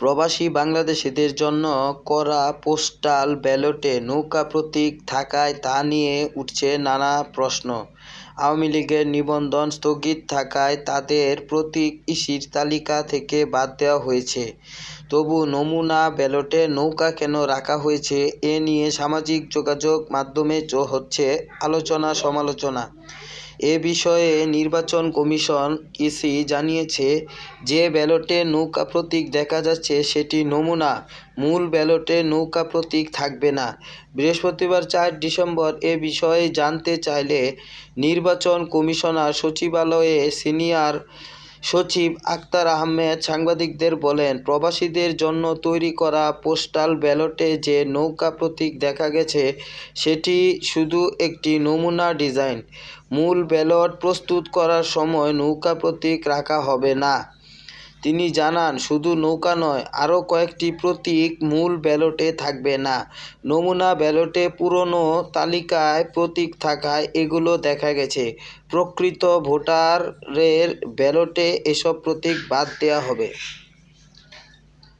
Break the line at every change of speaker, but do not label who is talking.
প্রবাসী বাংলাদেশিদের জন্য করা পোস্টাল ব্যালটে নৌকা প্রতীক থাকায় তা নিয়ে উঠছে নানা প্রশ্ন। আওয়ামী লীগের নিবন্ধন স্থগিত থাকায় তাদের প্রতীক ইসির তালিকা থেকে বাদ দেওয়া হয়েছে। তবু নমুনা ব্যালটে নৌকা কেন রাখা হয়েছে এ নিয়ে সামাজিক যোগাযোগ মাধ্যমে হচ্ছে আলোচনা সমালোচনা। এ বিষয়ে নির্বাচন কমিশন ইসি জানিয়েছে, যে ব্যালটে নৌকা প্রতীক দেখা যাচ্ছে সেটি নমুনা, মূল ব্যালটে নৌকা প্রতীক থাকবে না। বৃহস্পতিবার 4 ডিসেম্বর এ বিষয়ে জানতে চাইলে নির্বাচন কমিশনার সচিবালয়ে সিনিয়র সচিব আক্তার আহমেদ সাংবাদিকদের বলেন, প্রবাসীদের জন্য তৈরি করা পোস্টাল ব্যালটে যে নৌকা প্রতীক দেখা গেছে সেটি শুধু একটি নমুনা ডিজাইন। মূল ব্যালট প্রস্তুত করার সময় নৌকা প্রতীক রাখা হবে না। তিনি জানান, শুধু নৌকা নয়, আরও কয়েকটি প্রতীক মূল ব্যালটে থাকবে না। নমুনা ব্যালটে পুরনো তালিকায় প্রতীক থাকায় এগুলো দেখা গেছে। প্রকৃত ভোটারের ব্যালটে এসব প্রতীক বাদ দেওয়া হবে।